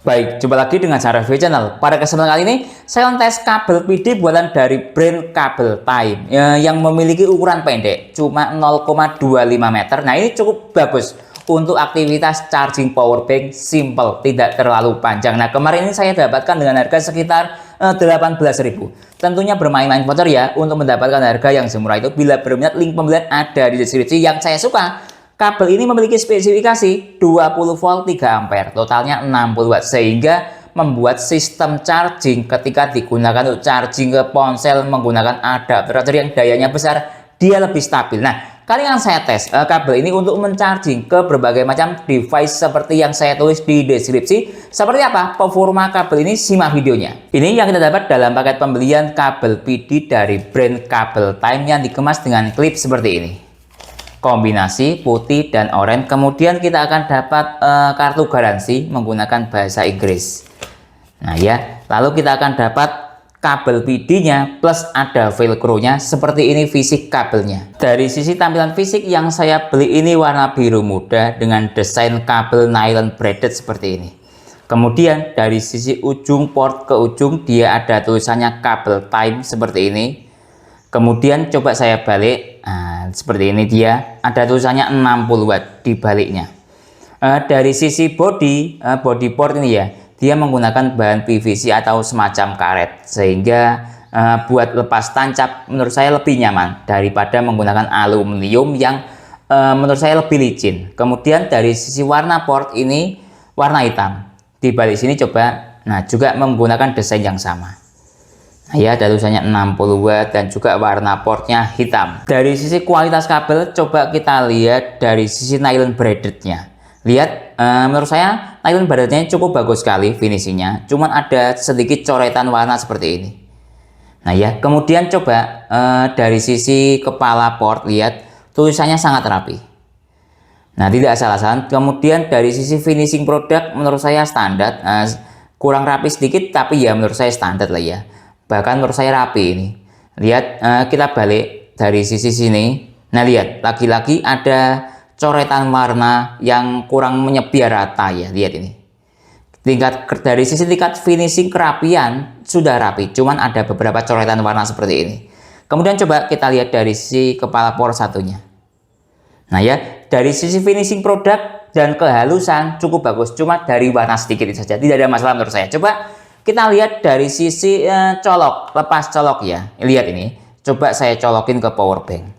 Baik, jumpa lagi dengan saya review channel. Pada kesempatan kali ini, saya akan tes kabel PD buatan dari brand Kabel Time yang memiliki ukuran pendek, cuma 0,25 meter. Nah, ini cukup bagus untuk aktivitas charging power bank simple, tidak terlalu panjang. Nah, kemarin ini saya dapatkan dengan harga sekitar 18.000. Tentunya bermain-main voucher ya untuk mendapatkan harga yang semurah itu. Bila berminat, link pembelian ada di deskripsi. Yang saya suka, kabel ini memiliki spesifikasi 20 volt 3 ampere, totalnya 60 watt, sehingga membuat sistem charging ketika digunakan untuk charging ke ponsel menggunakan adapter yang dayanya besar, dia lebih stabil. Nah, kali yang saya tes kabel ini untuk mencharging ke berbagai macam device seperti yang saya tulis di deskripsi. Seperti apa performa kabel ini, simak videonya. Ini yang kita dapat dalam paket pembelian kabel PD dari brand Kabel Time yang dikemas dengan klip seperti ini. Kombinasi putih dan oranye. Kemudian kita akan dapat kartu garansi menggunakan bahasa Inggris. Nah ya, lalu kita akan dapat kabel PD-nya plus ada velcro-nya. Seperti ini fisik kabelnya. Dari sisi tampilan fisik, yang saya beli ini warna biru muda dengan desain kabel nylon braided seperti ini. Kemudian dari sisi ujung port ke ujung, dia ada tulisannya Kabel Time seperti ini. Kemudian coba saya balik, seperti ini, dia ada tulisannya 60 watt di baliknya. Dari sisi body port ini ya, dia menggunakan bahan PVC atau semacam karet, sehingga buat lepas tancap menurut saya lebih nyaman daripada menggunakan aluminium yang menurut saya lebih licin. Kemudian dari sisi warna port ini warna hitam. Di balik sini coba, nah juga menggunakan desain yang sama. Ya, ada tulisannya 60 watt dan juga warna portnya hitam. Dari sisi kualitas kabel, coba kita lihat dari sisi nylon braidednya. Lihat, menurut saya nylon braidednya cukup bagus sekali finishingnya. Cuman ada sedikit coretan warna seperti ini. Nah ya, kemudian coba dari sisi kepala port, lihat tulisannya sangat rapi. Nah, tidak salah-salah. Kemudian dari sisi finishing produk, menurut saya standar, kurang rapi sedikit, tapi ya menurut saya standar lah ya. Bahkan menurut saya rapi ini. Lihat, kita balik dari sisi sini. Nah lihat, lagi-lagi ada coretan warna yang kurang menyebar rata ya. Lihat ini. Dari sisi tingkat finishing kerapian sudah rapi. Cuman ada beberapa coretan warna seperti ini. Kemudian coba kita lihat dari sisi kepala port satunya. Nah ya, dari sisi finishing produk dan kehalusan cukup bagus. Cuma dari warna sedikit saja. Tidak ada masalah menurut saya. Coba kita lihat dari sisi colok, lepas colok ya. Lihat ini, coba saya colokin ke power bank.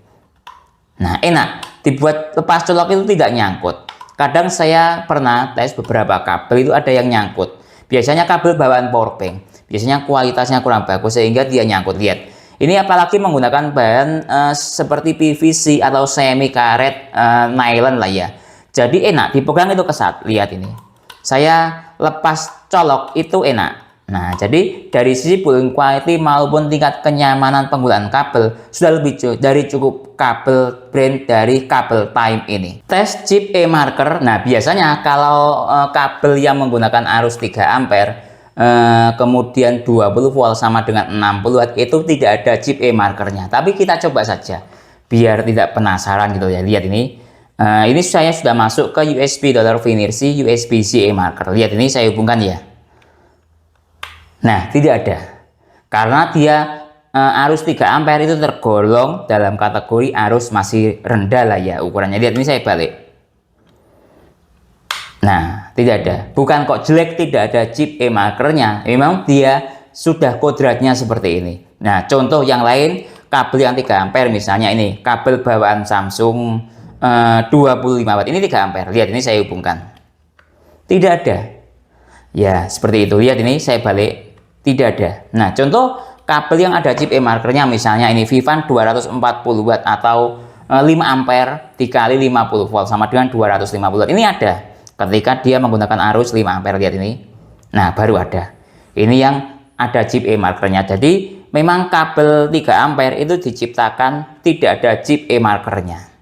Nah enak, dibuat lepas colok itu tidak nyangkut. Kadang saya pernah tes beberapa kabel itu ada yang nyangkut. Biasanya kabel bawaan power bank, biasanya kualitasnya kurang bagus sehingga dia nyangkut. Lihat, ini apalagi menggunakan bahan seperti PVC atau semi karet nylon lah ya. Jadi enak, dipegang itu kesat. Lihat ini, saya lepas colok itu enak. Nah, jadi dari sisi building quality maupun tingkat kenyamanan penggunaan kabel sudah lebih dari cukup kabel brand dari Kabel Time ini. Tes chip e-marker. Nah, biasanya kalau kabel yang menggunakan arus 3 ampere kemudian 20 volt sama dengan 60 watt itu tidak ada chip e-markernya. Tapi kita coba saja biar tidak penasaran gitu ya. Lihat ini. Ini saya sudah masuk ke USB Finercy USB-C e-marker. Lihat ini saya hubungkan ya. Nah, tidak ada. Karena dia arus 3 ampere itu tergolong dalam kategori arus masih rendah lah ya ukurannya. Lihat ini saya balik. Nah, tidak ada. Bukan kok jelek tidak ada chip e-markernya. Memang dia sudah kodratnya seperti ini. Nah, contoh yang lain, kabel yang 3 ampere misalnya ini, kabel bawaan Samsung 25 watt. Ini 3 ampere. Lihat ini saya hubungkan. Tidak ada. Ya, seperti itu. Lihat ini saya balik. Tidak ada. Nah, contoh kabel yang ada chip e-markernya misalnya ini Vivan 240 watt atau 5 ampere dikali 50 volt sama dengan 250 watt. Ini ada ketika dia menggunakan arus 5 ampere. Lihat ini. Nah, baru ada. Ini yang ada chip e-markernya. Jadi, memang kabel 3 ampere itu diciptakan tidak ada chip e-markernya.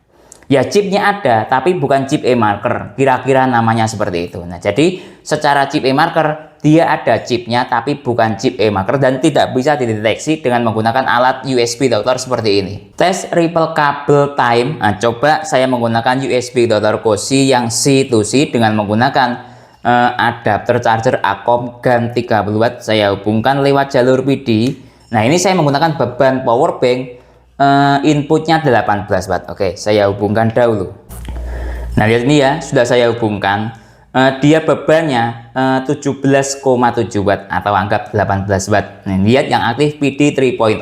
Ya, chipnya ada, tapi bukan chip e-marker. Kira-kira namanya seperti itu. Nah, jadi secara chip e-marker, dia ada chipnya, tapi bukan chip e-marker dan tidak bisa dideteksi dengan menggunakan alat USB dokter seperti ini. Tes Ripple Kabel Time. Nah, coba saya menggunakan USB dokter Cozy yang C2C dengan menggunakan adapter charger Acom GAN 30 watt saya hubungkan lewat jalur PD. Nah, ini saya menggunakan beban power bank, inputnya 18 watt. Oke, saya hubungkan dahulu. Nah, lihat ini ya, sudah saya hubungkan. Dia bebannya 17,7 watt atau anggap 18 watt. Nah, lihat yang aktif PD 3.0.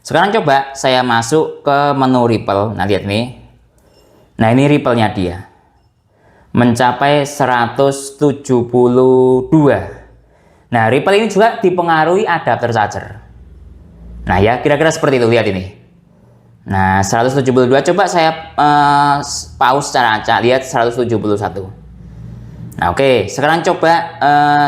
Sekarang coba saya masuk ke menu ripple. Nah, lihat nih. Nah, ini ripple-nya dia mencapai 172. Nah, ripple ini juga dipengaruhi adapter charger. Nah, ya kira-kira seperti itu, lihat ini. Nah, 172, coba saya pause secara acak, lihat 171. Nah, oke, sekarang coba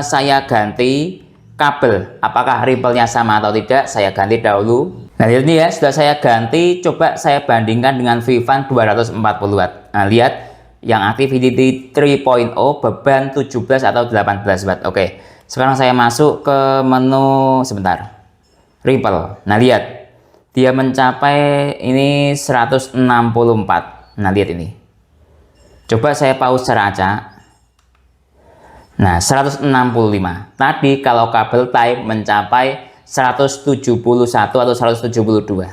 saya ganti kabel. Apakah ripple-nya sama atau tidak? Saya ganti dahulu. Nah, lihat ini ya, sudah saya ganti. Coba saya bandingkan dengan Vivan 240 watt. Nah, lihat yang aktif VDD 3.0 beban 17 atau 18 watt. Oke, sekarang saya masuk ke menu sebentar. Ripple. Nah, lihat. Dia mencapai ini 164. Nah, lihat ini. Coba saya pause secara acak. Nah, 165. Tadi kalau kabel type mencapai 171 atau 172.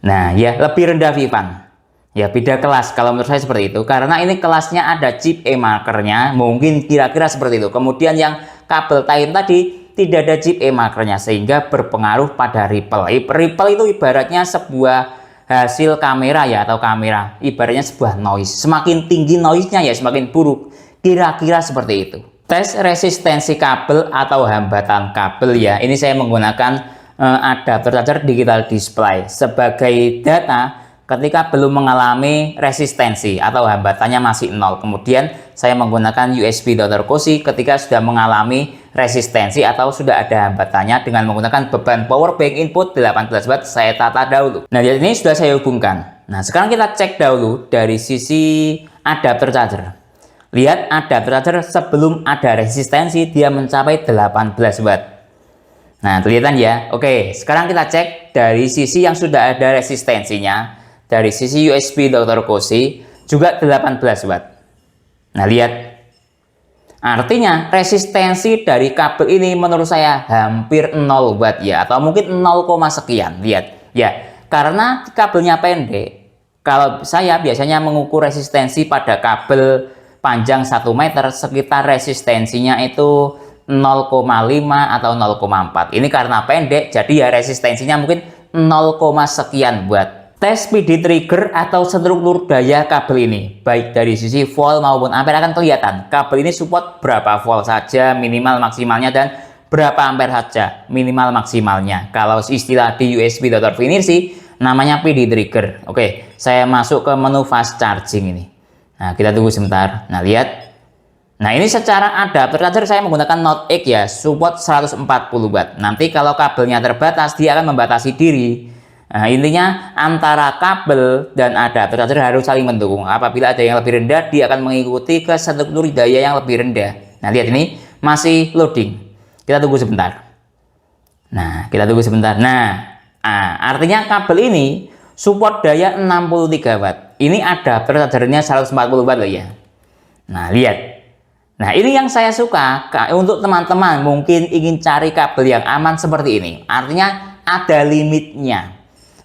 Nah, ya lebih rendah Vivan. Ya beda kelas kalau menurut saya seperti itu. Karena ini kelasnya ada chip e-markernya. Mungkin kira-kira seperti itu. Kemudian yang kabel type tadi tidak ada chip e-markernya. Sehingga berpengaruh pada ripple. Ripple itu ibaratnya sebuah hasil kamera ya, atau kamera. Ibaratnya sebuah noise. Semakin tinggi noise-nya ya semakin buruk. Kira-kira seperti itu. Tes resistensi kabel atau hambatan kabel ya. Ini saya menggunakan adapter charger digital display sebagai data ketika belum mengalami resistensi atau hambatannya masih 0. Kemudian saya menggunakan USB Dr. Cozy ketika sudah mengalami resistensi atau sudah ada hambatannya dengan menggunakan beban power bank input 18 watt. Saya tata dahulu. Nah, ini sudah saya hubungkan. Nah, sekarang kita cek dahulu dari sisi adapter charger. Lihat adapter charger sebelum ada resistensi dia mencapai 18 watt. Nah, kelihatan ya. Oke, sekarang kita cek dari sisi yang sudah ada resistensinya. Dari sisi USB Dr. Cozy juga 18 watt. Nah, lihat. Artinya resistensi dari kabel ini menurut saya hampir 0 watt ya, atau mungkin 0, sekian. Lihat ya, karena kabelnya pendek. Kalau saya biasanya mengukur resistensi pada kabel panjang 1 meter, sekitar resistensinya itu 0,5 atau 0,4. Ini karena pendek, jadi ya resistensinya mungkin 0, sekian watt. Tes PD trigger atau struktur daya kabel ini, baik dari sisi volt maupun ampere akan kelihatan. Kabel ini support berapa volt saja minimal maksimalnya dan berapa ampere saja minimal maksimalnya. Kalau istilah di USB Dr. Finissi namanya PD trigger. Oke, saya masuk ke menu fast charging ini. Nah, kita tunggu sebentar. Nah, lihat. Nah, ini secara adapter charger saya menggunakan Note X ya, support 140 watt. Nanti kalau kabelnya terbatas, dia akan membatasi diri. Nah, intinya antara kabel dan adapter charger harus saling mendukung. Apabila ada yang lebih rendah, dia akan mengikuti ke struktur daya yang lebih rendah. Nah, lihat ini masih loading. Kita tunggu sebentar. Nah, kita tunggu sebentar. Nah, artinya kabel ini support daya 63 watt. Ini adapter chargernya 140 watt loh ya. Nah, lihat. Nah, ini yang saya suka untuk teman-teman mungkin ingin cari kabel yang aman seperti ini. Artinya ada limitnya.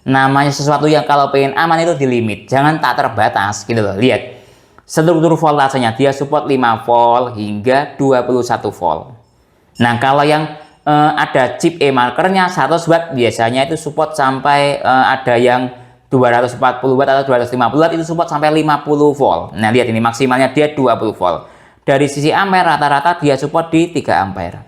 Namanya sesuatu yang kalau pengen aman itu di limit, jangan tak terbatas gitu loh. Lihat struktur voltasenya, dia support 5 volt hingga 21 volt. Nah, kalau yang ada chip e-markernya 100 watt, biasanya itu support sampai ada yang 240 watt atau 250 watt itu support sampai 50 volt. Nah, lihat ini maksimalnya dia 20 volt. Dari sisi ampere rata-rata dia support di 3 ampere.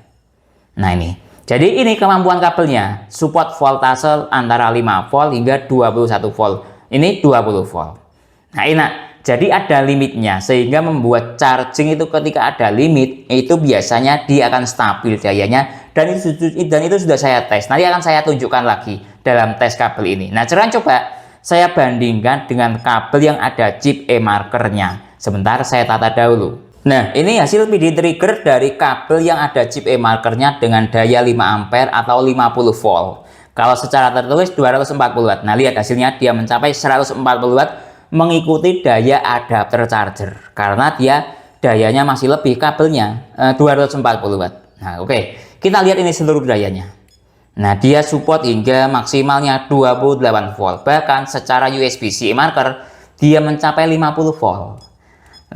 Nah, ini jadi ini kemampuan kabelnya, support voltase antara 5 volt hingga 21 volt. Ini 20 volt. Nah, enak. Jadi ada limitnya, sehingga membuat charging itu ketika ada limit, itu biasanya dia akan stabil dayanya, dan itu sudah saya tes. Nanti akan saya tunjukkan lagi dalam tes kabel ini. Nah, sekarang coba saya bandingkan dengan kabel yang ada chip e-markernya. Sebentar saya tata dahulu. Nah, ini hasil PD trigger dari kabel yang ada chip e-markernya dengan daya 5 ampere atau 50 volt. Kalau secara tertulis 240 watt. Nah, lihat hasilnya dia mencapai 140 watt mengikuti daya adapter charger. Karena dia dayanya masih lebih, kabelnya 240 watt. Nah, oke. Kita lihat ini seluruh dayanya. Nah, dia support hingga maksimalnya 28 volt. Bahkan secara USB-C marker dia mencapai 50 volt.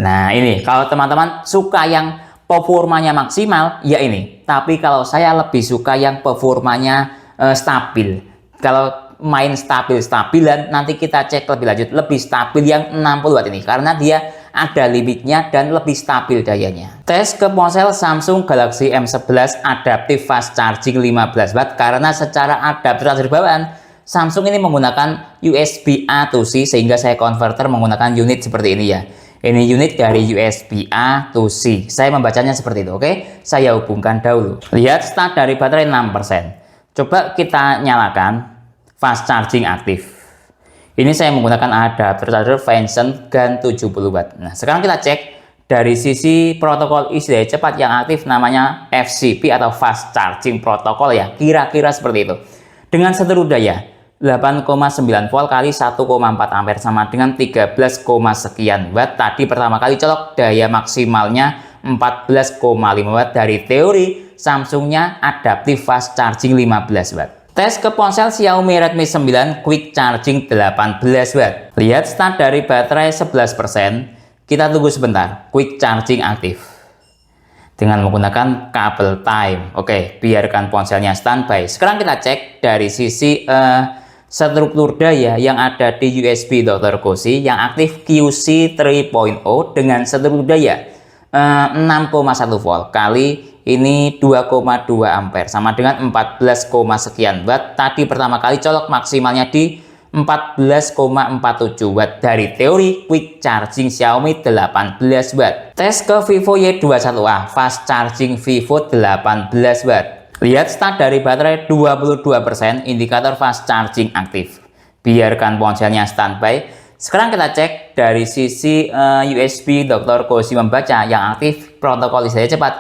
Nah, ini kalau teman-teman suka yang performanya maksimal, ya ini. Tapi kalau saya lebih suka yang performanya stabil. Kalau main stabilan, nanti kita cek lebih lanjut, lebih stabil yang 60 watt ini, karena dia ada limitnya dan lebih stabil dayanya. Tes ke ponsel Samsung Galaxy M11 Adaptive Fast Charging 15 watt, karena secara adapter charger bawaan Samsung ini menggunakan USB A to C, sehingga saya converter menggunakan unit seperti ini ya. Ini unit dari USB A to C. Saya membacanya seperti itu, oke? Saya hubungkan dahulu. Lihat start dari baterai 6%. Coba kita nyalakan fast charging aktif. Ini saya menggunakan adapter charger Vention GaN 70 watt. Nah, sekarang kita cek dari sisi protokol isi daya cepat yang aktif, namanya FCP atau Fast Charging Protocol ya. Kira-kira seperti itu. Dengan seluruh daya 8,9 volt kali 1,4 ampere sama dengan 13, sekian watt. Tadi pertama kali colok daya maksimalnya 14,5 watt. Dari teori Samsungnya Adaptive Fast Charging 15 watt. Tes ke ponsel Xiaomi Redmi 9 Quick Charging 18 watt. Lihat start dari baterai 11%. Kita tunggu sebentar. Quick Charging aktif dengan menggunakan kabel Time. Oke, biarkan ponselnya standby. Sekarang kita cek dari sisi struktur daya yang ada di USB Dr. Cozy yang aktif QC 3.0 dengan struktur daya 6,1 volt kali ini 2,2 ampere sama dengan 14, sekian watt. Tadi pertama kali colok maksimalnya di 14,47 watt. Dari teori quick charging Xiaomi 18 watt. Tes ke Vivo Y21A fast charging Vivo 18 watt. Lihat start dari baterai 22%, indikator fast charging aktif. Biarkan ponselnya standby. Sekarang kita cek dari sisi USB Dr. Cozy membaca yang aktif protokol isi daya cepat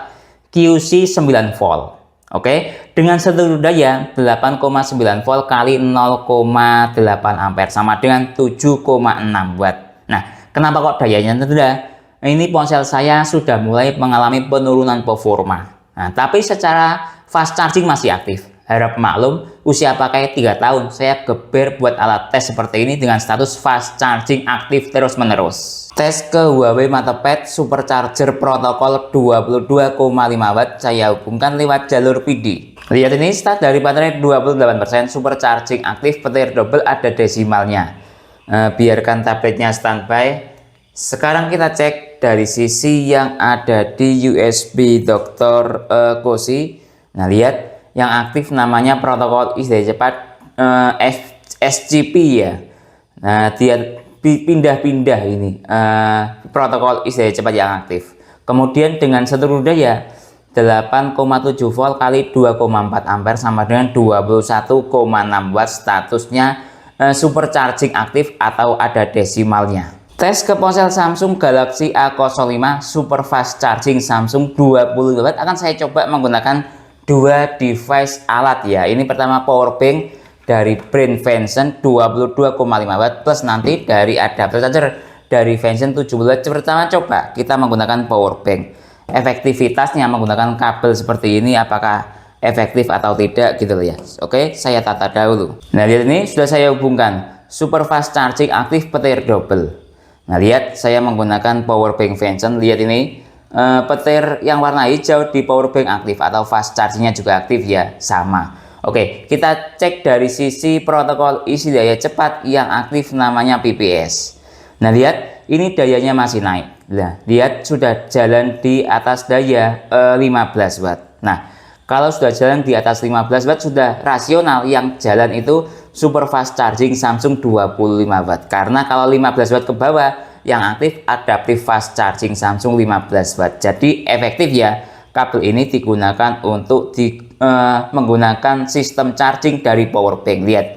QC 9 volt. Oke, dengan seluruh daya 8,9 volt kali 0,8 ampere sama dengan 7,6 watt. Nah, kenapa kok dayanya rendah? Ini ponsel saya sudah mulai mengalami penurunan performa. Nah, tapi secara fast charging masih aktif. Harap maklum, usia pakai 3 tahun, saya geber buat alat tes seperti ini dengan status fast charging aktif terus-menerus. Tes ke Huawei MatePad Supercharger protokol 22,5 watt, saya hubungkan lewat jalur PD. Lihat ini start dari baterai 28%, supercharging aktif, petir double, ada desimalnya. Biarkan tabletnya standby. Sekarang kita cek dari sisi yang ada di USB Dr. Cozy. Nah, lihat yang aktif namanya protokol isi daya cepat SCP ya. Nah, dia pindah-pindah ini protokol isi daya cepat yang aktif. Kemudian dengan seluruh daya 8,7 volt kali 2,4 ampere sama dengan 21,6 watt. Statusnya supercharging aktif atau ada desimalnya. Tes ke ponsel Samsung Galaxy A05 Super Fast Charging Samsung 20 watt akan saya coba menggunakan dua device alat ya. Ini pertama powerbank dari brand Vention 22,5 watt plus nanti dari adapter charger dari Vention 70 watt. Pertama coba kita menggunakan powerbank. Efektivitasnya menggunakan kabel seperti ini apakah efektif atau tidak gitu loh ya. Oke, saya tata dahulu. Nah, lihat ini sudah saya hubungkan super fast charging aktif petir double. Nah, lihat saya menggunakan powerbank Vention. Lihat ini petir yang warna hijau di powerbank aktif atau fast chargingnya juga aktif ya, sama. Oke, kita cek dari sisi protokol isi daya cepat yang aktif namanya PPS. Nah, lihat ini dayanya masih naik. Nah, lihat sudah jalan di atas daya 15 watt. Nah, kalau sudah jalan di atas 15 watt sudah rasional, yang jalan itu super fast charging Samsung 25 watt. Karena kalau 15 watt ke bawah yang aktif adaptive fast charging Samsung 15 watt. Jadi efektif ya, kabel ini digunakan untuk menggunakan sistem charging dari powerbank. Lihat,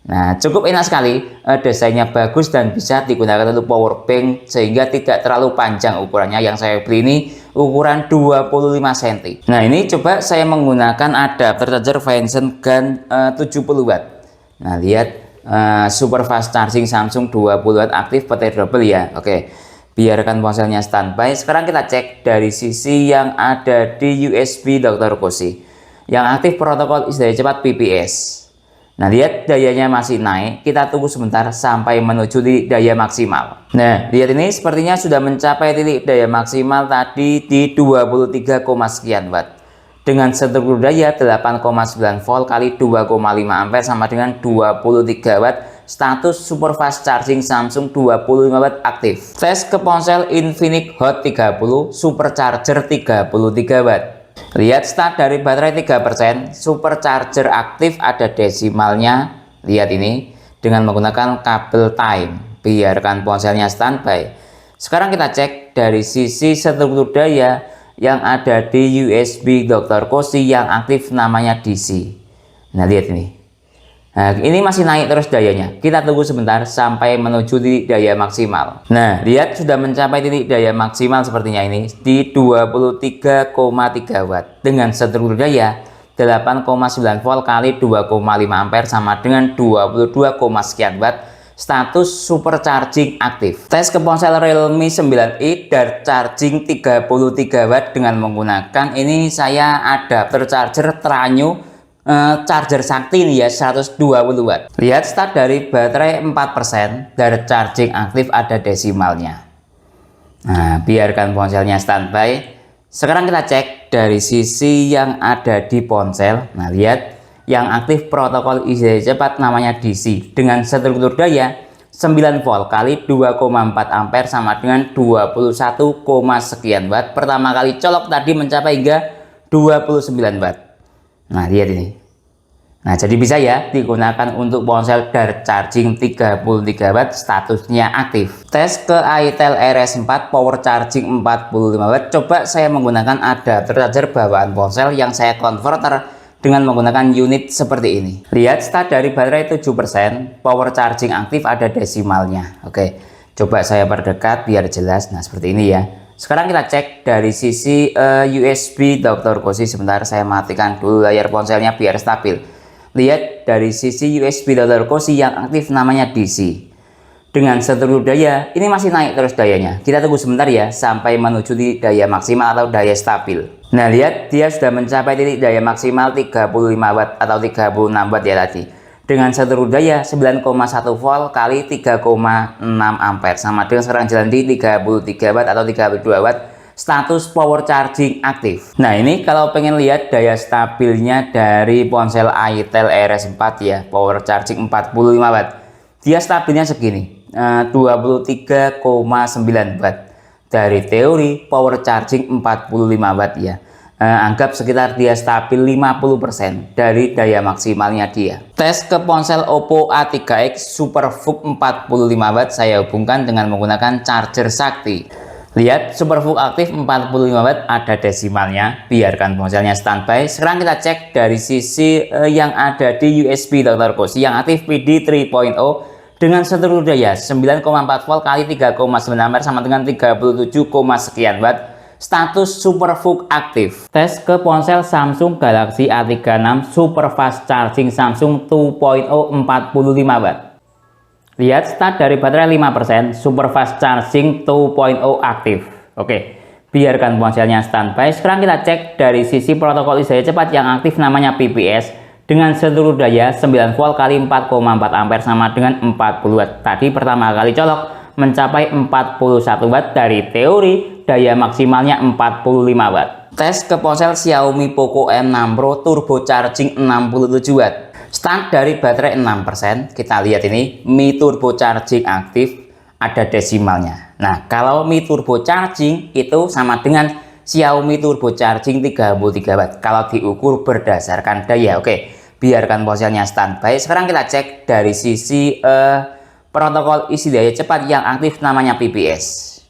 nah cukup enak sekali, desainnya bagus dan bisa digunakan untuk powerbank sehingga tidak terlalu panjang ukurannya. Yang saya beli ini ukuran 25 cm. Nah, ini coba saya menggunakan adapter charger Vention GaN 70 watt. Nah, lihat super fast charging Samsung 20 watt aktif petir double ya. Oke, Biarkan ponselnya standby. Sekarang kita cek dari sisi yang ada di USB Dr. Koshi yang aktif protokol isi daya cepat PPS. Nah, lihat dayanya masih naik. Kita tunggu sebentar sampai menuju titik daya maksimal. Nah, lihat ini sepertinya sudah mencapai titik daya maksimal tadi di 23, sekian watt. Dengan struktur daya 8,9 volt kali 2,5 ampere sama dengan 23 watt. Status super fast charging Samsung 25 watt aktif. Tes ke ponsel Infinix Hot 30 supercharger 33 watt. Lihat start dari baterai 3%, supercharger aktif ada desimalnya. Lihat ini dengan menggunakan kabel Time. Biarkan ponselnya standby. Sekarang kita cek dari sisi struktur daya yang ada di USB Dr. Koshi yang aktif namanya DC. Nah, lihat ini. Nah, ini masih naik terus dayanya. Kita tunggu sebentar sampai menuju titik daya maksimal. Nah, lihat sudah mencapai titik daya maksimal sepertinya ini di 23,3 watt dengan struktur daya 8,9 volt kali 2,5 ampere sama dengan 22, sekian watt. Status supercharging aktif. Tes ke ponsel Realme 9i dan charging 33 watt dengan menggunakan ini saya adapter charger Tranyo charger sakti ini ya 120 watt. Lihat start dari baterai 4%, dari charging aktif ada desimalnya. Nah, biarkan ponselnya standby. Sekarang kita cek dari sisi yang ada di ponsel. Nah, lihat yang aktif protokol isi daya cepat namanya DC dengan struktur daya 9 volt kali 2,4 ampere sama dengan 21, sekian watt. Pertama kali colok tadi mencapai hingga 29 watt. Nah, lihat ini. Nah, jadi bisa ya digunakan untuk ponsel dari charging 33 watt statusnya aktif. Tes ke itel RS4 power charging 45 watt. Coba saya menggunakan adapter charger bawaan ponsel yang saya converter dengan menggunakan unit seperti ini. Lihat start dari baterai 7%, power charging aktif ada desimalnya. Oke, coba saya perdekat biar jelas. Nah, seperti ini ya. Sekarang kita cek dari sisi USB Dr. Koshi. Sebentar saya matikan dulu layar ponselnya biar stabil. Lihat dari sisi USB Dr. Koshi yang aktif namanya DC. Dengan struktur daya ini masih naik terus dayanya. Kita tunggu sebentar ya sampai menuju di daya maksimal atau daya stabil. Nah, lihat dia sudah mencapai titik daya maksimal 35 watt atau 36 watt ya tadi. Dengan struktur daya 9,1 volt kali 3,6 ampere sama dengan sekarang jalan di 33 watt atau 32 watt. Status power charging aktif. Nah, ini kalau pengen lihat daya stabilnya dari ponsel itel RS4 ya, power charging 45 watt. Dia stabilnya segini, 23,9 watt. Dari teori power charging 45 watt ya. Anggap sekitar dia stabil 50% dari daya maksimalnya dia. Tes ke ponsel Oppo A3X SuperVOOC 45 watt saya hubungkan dengan menggunakan charger sakti. Lihat SuperVOOC aktif 45 watt ada desimalnya. Biarkan ponselnya standby. Sekarang kita cek dari sisi yang ada di USB Dr. Koshi yang aktif PD 3.0 dengan struktur daya 9,4 volt kali 3,9 ampere sama dengan 37, sekian watt. Status SuperVOOC aktif. Tes ke ponsel Samsung Galaxy A36 super fast charging Samsung 2.0 45 watt. Lihat start dari baterai 5%, super fast charging 2.0 aktif. Oke, biarkan ponselnya standby. Sekarang kita cek dari sisi protokol isi daya cepat yang aktif namanya PPS dengan struktur daya 9 volt kali 4,4 ampere sama dengan 40 watt. Tadi pertama kali colok mencapai 41 watt dari teori daya maksimalnya 45 watt. Tes ke ponsel Xiaomi Poco M6 Pro turbo charging 67 watt. Start dari baterai 6%, kita lihat ini Mi Turbo Charging aktif ada desimalnya. Nah, kalau Mi Turbo Charging itu sama dengan Xiaomi Turbo Charging 33 watt kalau diukur berdasarkan daya. Oke, biarkan ponselnya standby. Sekarang kita cek dari sisi protokol isi daya cepat yang aktif namanya PPS.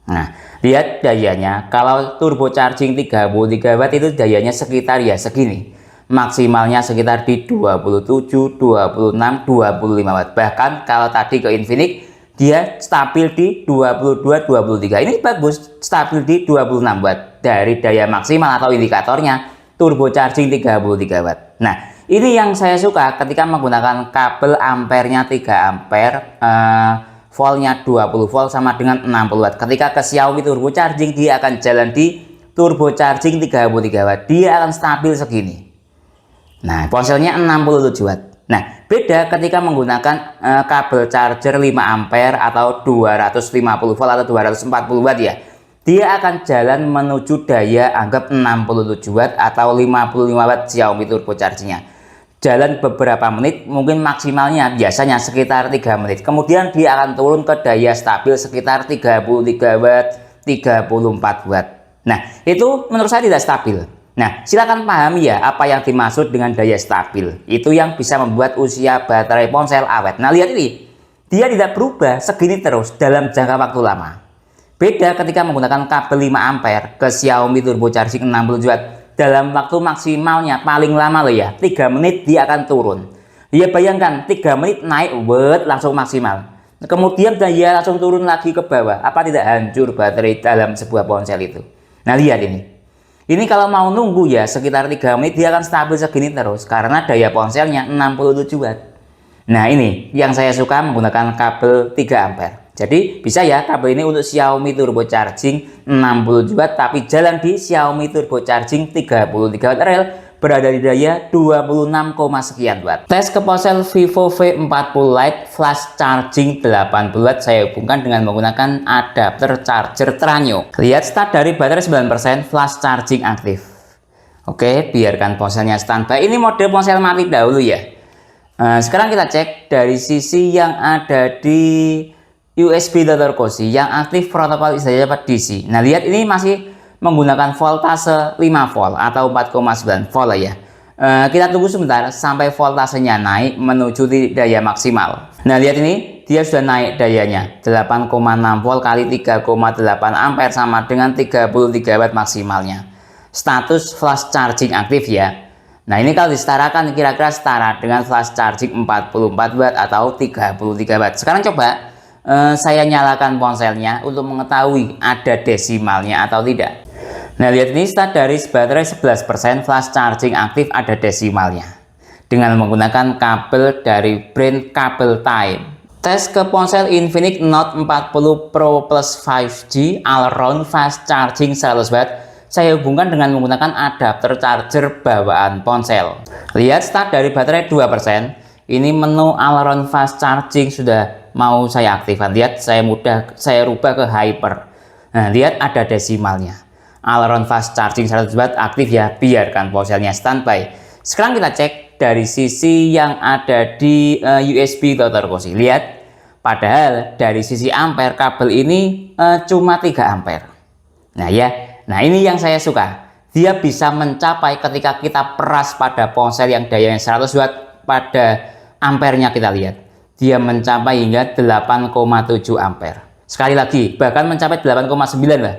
Nah, lihat dayanya. Kalau Turbo Charging 33 watt itu dayanya sekitar ya segini. Maksimalnya sekitar di 27, 26, 25 watt. Bahkan kalau tadi ke Infinix dia stabil di 22, 23. Ini bagus, stabil di 26 watt dari daya maksimal atau indikatornya turbo charging 33 watt. Nah, ini yang saya suka ketika menggunakan kabel ampernya 3 ampere voltnya 20 volt sama dengan 60 watt. Ketika ke Xiaomi turbo charging, dia akan jalan di turbo charging 33 watt. Dia akan stabil segini. Nah, ponselnya 67 watt. Nah, beda ketika menggunakan kabel charger 5 ampere atau 250 volt atau 240 watt ya. Dia akan jalan menuju daya anggap 67 watt atau 55 watt Xiaomi turbo chargingnya. Jalan beberapa menit, mungkin maksimalnya biasanya sekitar 3 menit. Kemudian dia akan turun ke daya stabil sekitar 33 watt, 34 watt. Nah, itu menurut saya tidak stabil. Nah, silakan pahami ya apa yang dimaksud dengan daya stabil. Itu yang bisa membuat usia baterai ponsel awet. Nah, lihat ini. Dia tidak berubah segini terus dalam jangka waktu lama. Beda ketika menggunakan kabel 5 ampere ke Xiaomi turbo charging 60 watt. Dalam waktu maksimalnya paling lama loh ya, 3 menit dia akan turun. Ya bayangkan 3 menit naik langsung maksimal. Kemudian dia langsung turun lagi ke bawah. Apa tidak hancur baterai dalam sebuah ponsel itu? Nah, lihat ini. Ini kalau mau nunggu ya sekitar 3 menit dia akan stabil segini terus karena daya ponselnya 67 watt. Nah, ini yang saya suka menggunakan kabel 3 ampere. Jadi bisa ya kabel ini untuk Xiaomi turbo charging 60 watt tapi jalan di Xiaomi turbo charging 33 watt rel berada di daya 26, sekian watt. Tes ke ponsel Vivo V40 Lite flash charging 80 watt saya hubungkan dengan menggunakan adapter charger Tranio. Lihat start dari baterai 9%, flash charging aktif. Oke, biarkan ponselnya standby. Ini mode ponsel mati dahulu ya. Sekarang kita cek dari sisi yang ada di USB Dr. Cozy yang aktif protokol istilahnya DC. Nah, lihat ini masih menggunakan voltase 5 volt atau 4,9 volt ya. Kita tunggu sebentar sampai voltasenya naik menuju di daya maksimal. Nah, lihat ini dia sudah naik dayanya 8,6 volt kali 3,8 ampere sama dengan 33 watt maksimalnya. Status flash charging aktif ya. Nah, ini kalau disetarakan kira-kira setara dengan flash charging 44 watt atau 33 watt. Sekarang coba saya nyalakan ponselnya untuk mengetahui ada desimalnya atau tidak. Nah, lihat ini start dari baterai 11%, flash charging aktif ada desimalnya dengan menggunakan kabel dari brand Kabel Time. Tes ke ponsel Infinix Note 40 Pro Plus 5G all round fast charging 100 watt. Saya hubungkan dengan menggunakan adapter charger bawaan ponsel. Lihat start dari baterai 2%. Ini menu all round fast charging sudah mau saya aktifkan. Lihat saya rubah ke hyper. Nah, lihat ada desimalnya. All round fast charging 100 watt aktif ya, biarkan ponselnya standby. Sekarang kita cek dari sisi yang ada di USB Dr. Cozy. Lihat, padahal dari sisi ampere kabel ini cuma 3 ampere. Nah ya, nah ini yang saya suka. Dia bisa mencapai ketika kita peras pada ponsel yang dayanya 100 watt pada ampernya kita lihat. Dia mencapai hingga 8,7 ampere. Sekali lagi, bahkan mencapai 8,9 lah.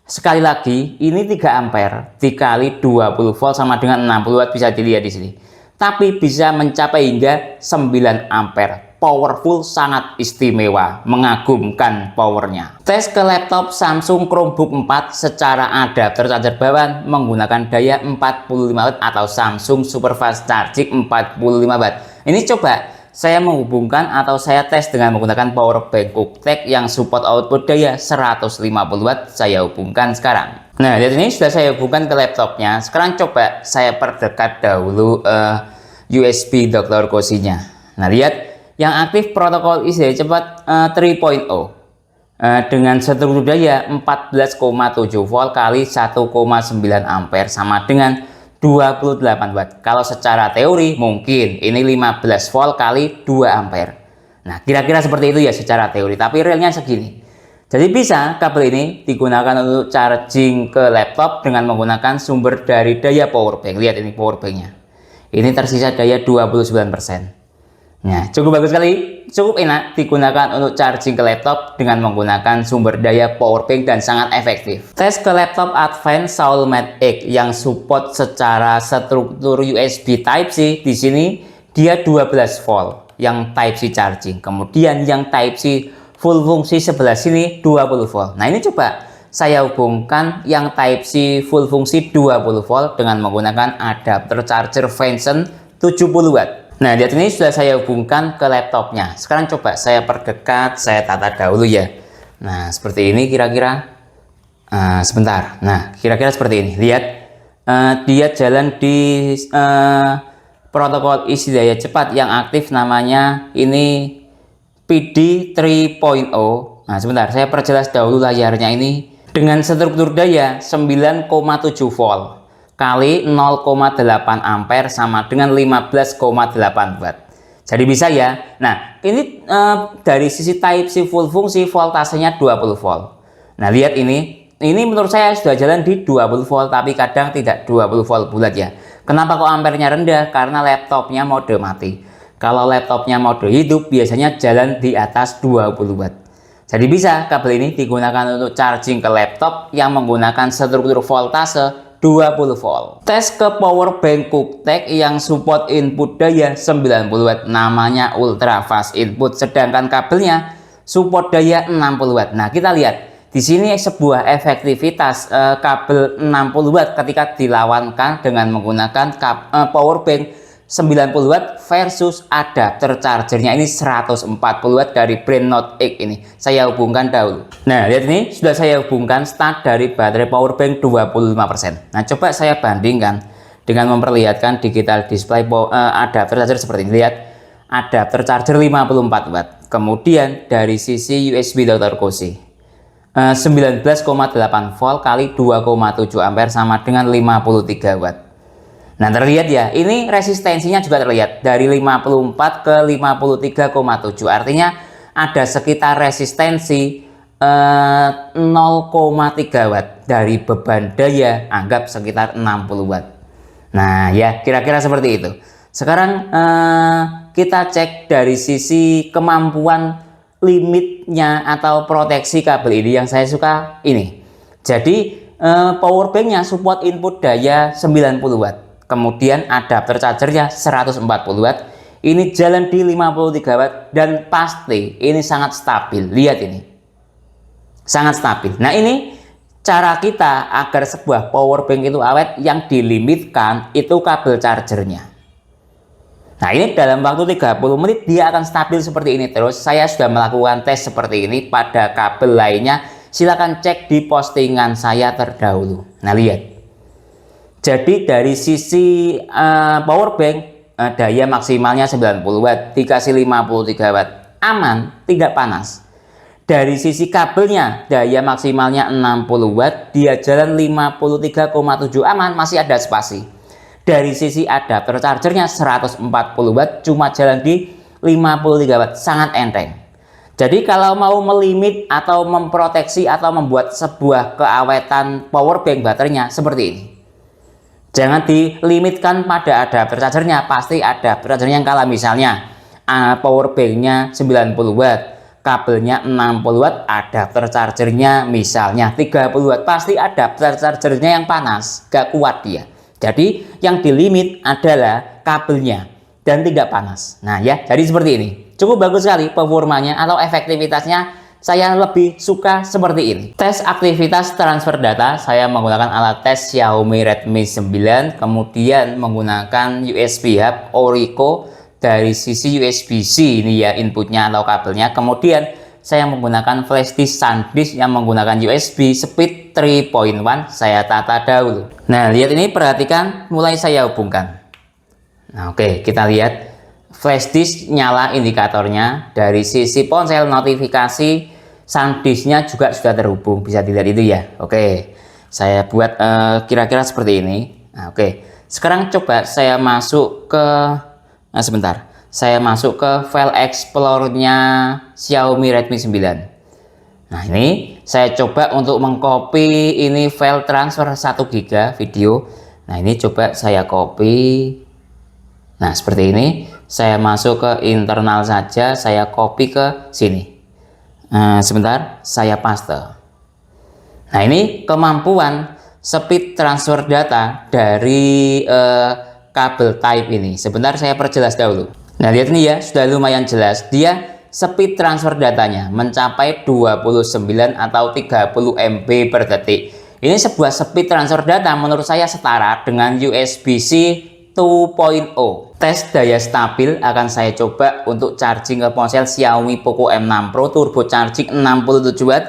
Sekali lagi, ini 3 ampere dikali 20 volt sama dengan 60 watt bisa dilihat di sini. Tapi bisa mencapai hingga 9 ampere. Powerful, sangat istimewa, mengagumkan powernya. Tes ke laptop Samsung Chromebook 4 secara adapter charger bawaan menggunakan daya 45 watt atau Samsung Super Fast Charging 45 watt. Ini coba saya menghubungkan atau saya tes dengan menggunakan powerbank QuickTech yang support output daya 150 watt. Saya hubungkan sekarang. Nah, lihat ini sudah saya hubungkan ke laptopnya. Sekarang coba saya perdekat dahulu USB Dr. Cozy-nya. Nah, lihat yang aktif protokol ISDA cepat 3.0 dengan struktur daya 14,7 volt kali 1,9 ampere sama dengan 28 watt. Kalau secara teori mungkin ini 15 volt kali 2 ampere. Nah, kira-kira seperti itu ya secara teori, tapi realnya segini. Jadi bisa kabel ini digunakan untuk charging ke laptop dengan menggunakan sumber dari daya powerbank. Lihat ini powerbanknya. Ini tersisa daya 29%. Nah, cukup bagus sekali, cukup enak digunakan untuk charging ke laptop dengan menggunakan sumber daya powerbank dan sangat efektif. Tes ke laptop Advance Soulmate X yang support secara struktur USB Type-C. Di sini dia 12 volt yang Type-C charging. Kemudian yang Type-C full fungsi sebelah sini 20 volt. Nah, ini coba saya hubungkan yang Type-C full fungsi 20 volt dengan menggunakan adapter charger Venson 70 watt. Nah, lihat ini sudah saya hubungkan ke laptopnya. Sekarang coba saya perdekat, saya tata dahulu ya. Nah, seperti ini kira-kira. Sebentar. Nah, kira-kira seperti ini. Lihat, dia jalan di protokol isi daya cepat yang aktif, namanya ini PD 3.0. Nah, sebentar, saya perjelas dahulu layarnya ini. Dengan struktur daya 9,7 volt kali 0,8 ampere sama dengan 15,8 watt. Jadi bisa ya. Nah, ini dari sisi Type C full fungsi voltasenya 20 volt. Nah, lihat ini. Ini menurut saya sudah jalan di 20 volt, tapi kadang tidak 20 volt bulat ya. Kenapa kok ampernya rendah? Karena laptopnya mode mati. Kalau laptopnya mode hidup, biasanya jalan di atas 20 watt. Jadi bisa kabel ini digunakan untuk charging ke laptop yang menggunakan struktur voltase 20 volt. Tes ke power bank QuickTech yang support input daya 90 watt, namanya ultra fast input, sedangkan kabelnya support daya 60 watt. Nah, kita lihat di sini sebuah efektivitas kabel 60 watt ketika dilawankan dengan menggunakan power bank 90 watt versus adapter chargernya ini 140 watt dari brand Note X ini. Saya hubungkan dahulu. Nah, lihat ini sudah saya hubungkan start dari baterai power bank 25%. Nah, coba saya bandingkan dengan memperlihatkan digital display adapter charger seperti ini. Lihat, adapter charger 54 watt. Kemudian dari sisi USB Dr. Cozy 19,8 volt kali 2,7 ampere sama dengan 53 watt. Nah, terlihat ya, ini resistensinya juga terlihat dari 54 ke 53,7. Artinya ada sekitar resistensi 0,3 watt dari beban daya, anggap sekitar 60 watt. Nah, ya kira-kira seperti itu. Sekarang kita cek dari sisi kemampuan limitnya atau proteksi kabel ini. Yang saya suka ini. Jadi power banknya support input daya 90 watt. Kemudian adapter chargernya 140 watt. Ini jalan di 53 watt dan pasti ini sangat stabil. Lihat ini. Sangat stabil. Nah, ini cara kita agar sebuah power bank itu awet, yang dilimitkan itu kabel chargernya. Nah, ini dalam waktu 30 menit dia akan stabil seperti ini terus. Saya sudah melakukan tes seperti ini pada kabel lainnya. Silahkan cek di postingan saya terdahulu. Nah, lihat. Jadi dari sisi power bank daya maksimalnya 90 watt, dikasih 53 watt. Aman, tidak panas. Dari sisi kabelnya daya maksimalnya 60 watt, dia jalan 53,7, aman, masih ada spasi. Dari sisi adapter chargernya 140 watt, cuma jalan di 53 watt, sangat enteng. Jadi kalau mau melimit atau memproteksi atau membuat sebuah keawetan power bank baterainya seperti ini. Jangan dilimitkan pada adapter chargernya, pasti adapter chargernya yang kalah. Misalnya power banknya 90 watt, kabelnya 60 watt, adapter chargernya misalnya 30 watt, pasti adapter chargernya yang panas, gak kuat dia. Jadi yang dilimit adalah kabelnya dan tidak panas. Nah ya, jadi seperti ini. Cukup bagus sekali performanya atau efektivitasnya. Saya lebih suka seperti ini. Tes aktivitas transfer data, saya menggunakan alat tes Xiaomi Redmi 9, kemudian menggunakan USB hub Orico dari sisi USB-C ini ya inputnya atau kabelnya. Kemudian saya menggunakan flash disk SanDisk yang menggunakan USB speed 3.1. Saya tata dahulu. Nah, lihat ini, perhatikan, mulai saya hubungkan. Nah, oke, kita lihat flash disk nyala indikatornya. Dari sisi ponsel notifikasi SanDisknya juga sudah terhubung, bisa dilihat itu ya. Oke, saya buat kira-kira seperti ini. Nah, oke, sekarang coba saya masuk ke sebentar. Saya masuk ke file Explorer-nya Xiaomi Redmi 9. Nah, ini saya coba untuk mengcopy ini file transfer 1 GB video. Nah, ini coba saya copy. Nah, seperti ini. Saya masuk ke internal saja, saya copy ke sini. Sebentar, saya paste. Nah, ini kemampuan speed transfer data dari kabel Type ini. Sebentar, saya perjelas dahulu. Nah, lihat ini ya, sudah lumayan jelas. Dia speed transfer datanya mencapai 29 atau 30 MB per detik. Ini sebuah speed transfer data menurut saya setara dengan USB-C 2.0. Tes daya stabil akan saya coba untuk charging ke ponsel Xiaomi Poco M6 Pro turbo charging 67 Watt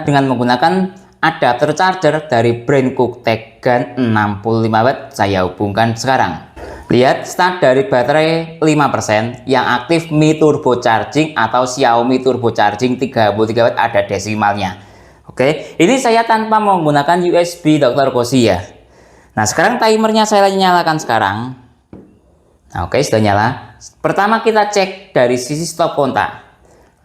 dengan menggunakan adapter charger dari brand Cooktek GAN 65 Watt. Saya hubungkan sekarang. Lihat start dari baterai 5%, yang aktif Mi Turbo Charging atau Xiaomi Turbo Charging 33 Watt, ada desimalnya. Oke, ini saya tanpa menggunakan USB Dr. Koshi ya. Nah, sekarang timernya saya nyalakan sekarang. Nah, oke, sudah nyala. Pertama kita cek dari sisi stop kontak.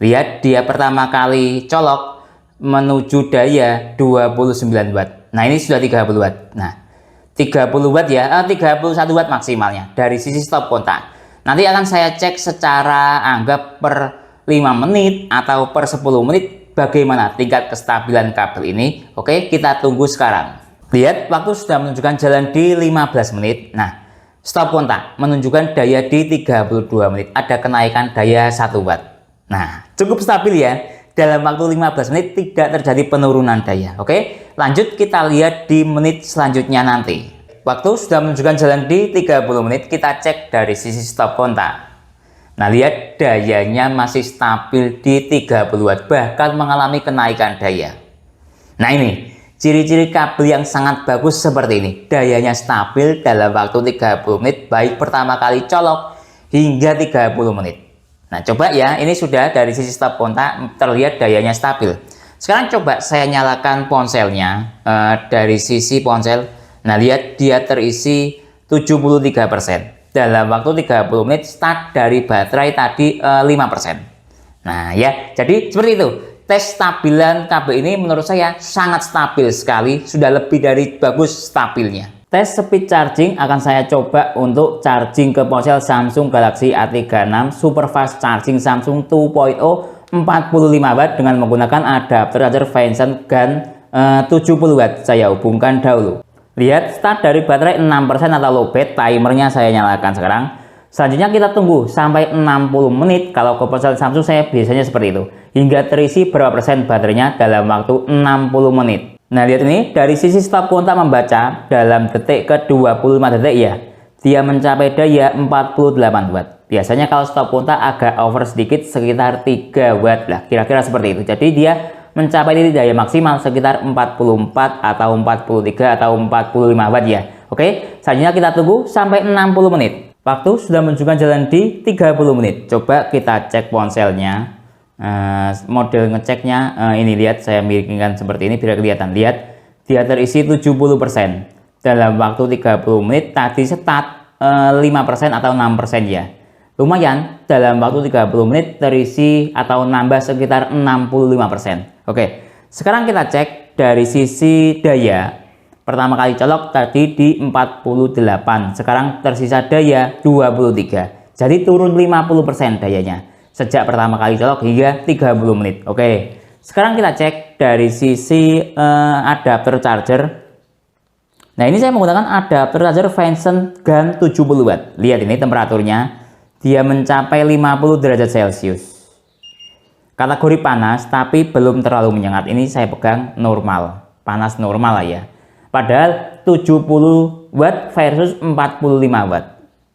Lihat dia pertama kali colok menuju daya 29 Watt. Nah, ini sudah 30 Watt. Nah, 30 Watt ya, 31 Watt maksimalnya dari sisi stop kontak. Nanti akan saya cek secara anggap per 5 menit atau per 10 menit bagaimana tingkat kestabilan kabel ini. Oke, kita tunggu sekarang. Lihat waktu sudah menunjukkan jalan di 15 menit. Nah, stop kontak menunjukkan daya di 32 menit. Ada kenaikan daya 1 Watt. Nah, cukup stabil ya. Dalam waktu 15 menit tidak terjadi penurunan daya. Oke, lanjut kita lihat di menit selanjutnya nanti. Waktu sudah menunjukkan jalan di 30 menit. Kita cek dari sisi stop kontak. Nah, lihat dayanya masih stabil di 30 Watt. Bahkan mengalami kenaikan daya. Nah, ini ciri-ciri kabel yang sangat bagus seperti ini. Dayanya stabil dalam waktu 30 menit, baik pertama kali colok hingga 30 menit. Nah, coba ya, ini sudah dari sisi stop kontak terlihat dayanya stabil. Sekarang coba saya nyalakan ponselnya dari sisi ponsel. Nah, lihat dia terisi 73%. Dalam waktu 30 menit start dari baterai tadi 5%. Nah, ya, jadi seperti itu. Tes stabilan kabel ini menurut saya sangat stabil sekali, sudah lebih dari bagus stabilnya. Tes speed charging akan saya coba untuk charging ke ponsel Samsung Galaxy A36 Super Fast Charging Samsung 2.0 45 Watt dengan menggunakan adapter charger Venson GAN 70 Watt. Saya hubungkan dahulu. Lihat start dari baterai 6% atau lowbat, timernya saya nyalakan sekarang. Selanjutnya kita tunggu sampai 60 menit. Kalau ke ponsel Samsung saya biasanya seperti itu, hingga terisi berapa persen baterainya dalam waktu 60 menit. Nah, lihat ini dari sisi stop kontak membaca dalam detik ke 25 detik ya, dia mencapai daya 48 Watt. Biasanya kalau stop kontak agak over sedikit, sekitar 3 Watt lah, kira-kira seperti itu. Jadi dia mencapai titik daya maksimal sekitar 44 atau 43 atau 45 Watt ya. Oke, selanjutnya kita tunggu sampai 60 menit. Waktu sudah menunjukkan jalan di 30 menit. Coba kita cek ponselnya. Model ngeceknya ini, lihat saya miringkan seperti ini biar kelihatan. Lihat dia terisi 70%. Dalam waktu 30 menit tadi start 5% atau 6% ya. Lumayan, dalam waktu 30 menit terisi atau nambah sekitar 65%. Oke, sekarang kita cek dari sisi daya. Pertama kali colok tadi di 48, sekarang tersisa daya 23. Jadi turun 50% dayanya sejak pertama kali colok hingga 30 menit. Oke, sekarang kita cek dari sisi adapter charger. Nah, ini saya menggunakan adapter charger Venson GAN 70 Watt. Lihat ini temperaturnya, dia mencapai 50 derajat Celcius. Kategori panas tapi belum terlalu menyengat. Ini saya pegang normal, panas normal lah ya. Padahal 70 Watt versus 45 Watt.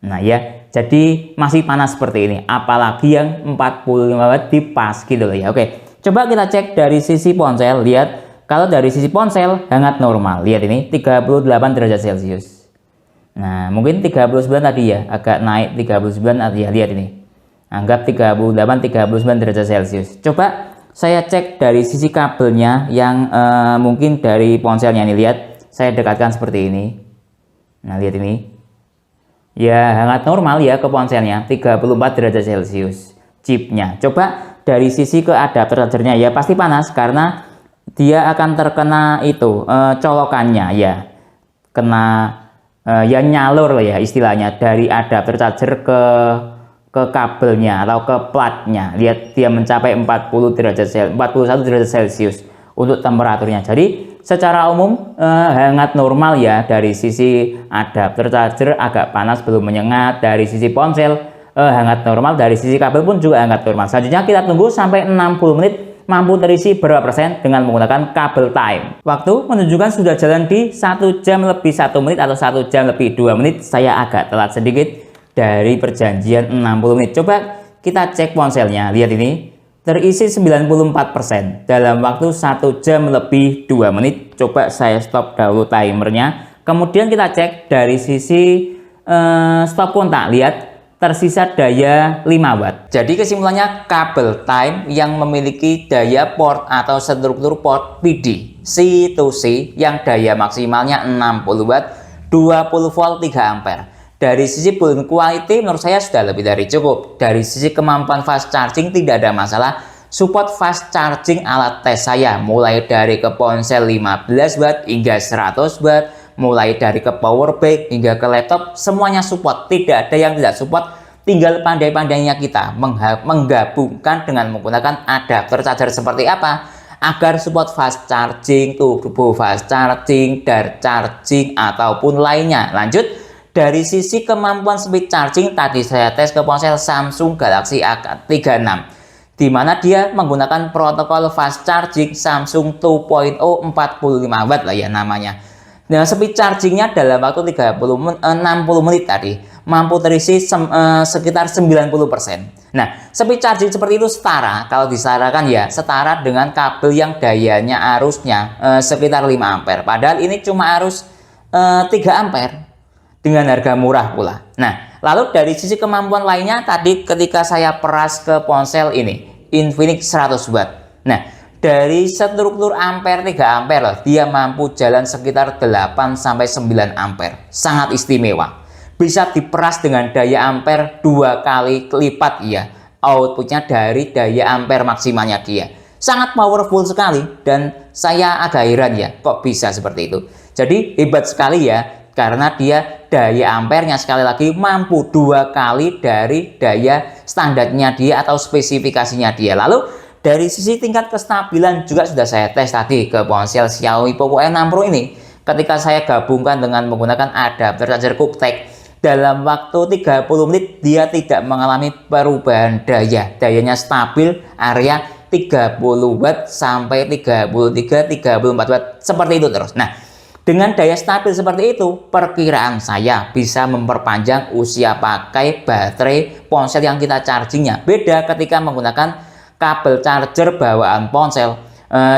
Nah ya, jadi masih panas seperti ini. Apalagi yang 45 Watt dipas gitu loh ya. Oke, coba kita cek dari sisi ponsel. Lihat, kalau dari sisi ponsel hangat normal. Lihat ini 38 derajat Celcius. Nah, mungkin 39 tadi ya, agak naik 39 ya. Lihat ini. Anggap 38-39 derajat Celcius. Coba saya cek dari sisi kabelnya yang mungkin dari ponselnya nih. Lihat, saya dekatkan seperti ini. Nah, lihat ini. Ya, hangat normal ya ke ponselnya, 34 derajat Celcius chipnya. Coba dari sisi ke adapter chargernya, ya pasti panas karena dia akan terkena itu colokannya ya. Kena ya nyalur ya istilahnya dari adapter charger ke kabelnya atau ke platnya. Lihat dia mencapai 41 derajat Celcius untuk temperaturnya. Jadi secara umum hangat normal ya dari sisi adapter charger, agak panas belum menyengat. Dari sisi ponsel hangat normal, dari sisi kabel pun juga hangat normal. Selanjutnya kita tunggu sampai 60 menit mampu terisi berapa persen dengan menggunakan kabel time. Waktu menunjukkan sudah jalan di 1 jam lebih 1 menit atau 1 jam lebih 2 menit. Saya agak telat sedikit dari perjanjian 60 menit. Coba kita cek ponselnya. Lihat ini, terisi 94% dalam waktu 1 jam lebih 2 menit. Coba saya stop dahulu timernya. Kemudian kita cek dari sisi stop kontak. Lihat, tersisa daya 5 watt. Jadi kesimpulannya, kabel time yang memiliki daya port atau struktur port PD C2C yang daya maksimalnya 60 watt, 20 volt 3 ampere. Dari sisi build quality menurut saya sudah lebih dari cukup. Dari sisi kemampuan fast charging tidak ada masalah. Support fast charging alat tes saya mulai dari ke ponsel 15 watt hingga 100 watt, mulai dari ke power bank hingga ke laptop, semuanya support. Tidak ada yang tidak support. Tinggal pandai-pandainya kita menggabungkan dengan menggunakan adapter charger seperti apa agar support fast charging, turbo fast charging, dart charging ataupun lainnya. Lanjut, dari sisi kemampuan speed charging tadi saya tes ke ponsel Samsung Galaxy A36, di mana dia menggunakan protokol fast charging Samsung 2.0 45 watt lah ya namanya. Nah, speed chargingnya dalam waktu 60 menit tadi mampu terisi sekitar 90%. Nah, speed charging seperti itu setara, kalau disarankan ya setara dengan kabel yang dayanya arusnya sekitar 5 ampere. Padahal ini cuma arus 3 ampere. Dengan harga murah pula. Nah, lalu dari sisi kemampuan lainnya tadi ketika saya peras ke ponsel ini Infinix 100 watt. Nah, dari struktur ampere 3 ampere loh, dia mampu jalan sekitar 8 sampai 9 ampere. Sangat istimewa. Bisa diperas dengan daya ampere 2 kali lipat ya. Outputnya dari daya ampere maksimalnya dia. Sangat powerful sekali dan saya agak heran ya, kok bisa seperti itu. Jadi hebat sekali ya. Karena dia daya ampernya sekali lagi mampu 2 kali dari daya standarnya dia atau spesifikasinya dia. Lalu dari sisi tingkat kestabilan juga sudah saya tes tadi ke ponsel Xiaomi Poco M6 Pro ini. Ketika saya gabungkan dengan menggunakan adapter charger QuickTech, dalam waktu 30 menit dia tidak mengalami perubahan daya. Dayanya stabil, area 30 watt sampai 33-34 watt, seperti itu terus. Nah, dengan daya stabil seperti itu, perkiraan saya bisa memperpanjang usia pakai baterai ponsel yang kita chargingnya. Beda ketika menggunakan kabel charger bawaan ponsel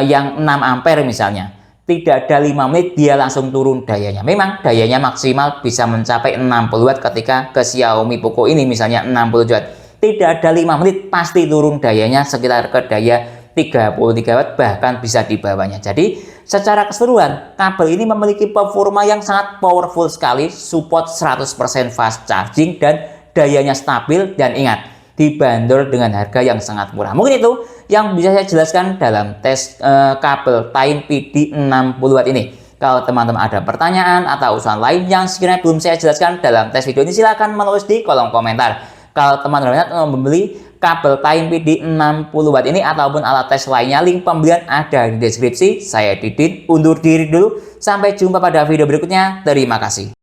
yang 6 ampere misalnya. Tidak ada 5 menit dia langsung turun dayanya. Memang dayanya maksimal bisa mencapai 60 watt ketika ke Xiaomi Poco ini misalnya 60 watt. Tidak ada 5 menit pasti turun dayanya sekitar ke daya 33 watt, bahkan bisa di bawahnya. Jadi secara keseluruhan kabel ini memiliki performa yang sangat powerful sekali, support 100% fast charging dan dayanya stabil, dan ingat dibanderol dengan harga yang sangat murah. Mungkin itu yang bisa saya jelaskan dalam tes kabel Time PD 60 watt ini. Kalau teman-teman ada pertanyaan atau usulan lain yang sekiranya belum saya jelaskan dalam tes video ini, silahkan menulis di kolom komentar. Kalau teman-teman mau membeli kabel Time PD 60 watt ini ataupun alat tes lainnya, link pembelian ada di deskripsi. Saya Didin, undur diri dulu. Sampai jumpa pada video berikutnya. Terima kasih.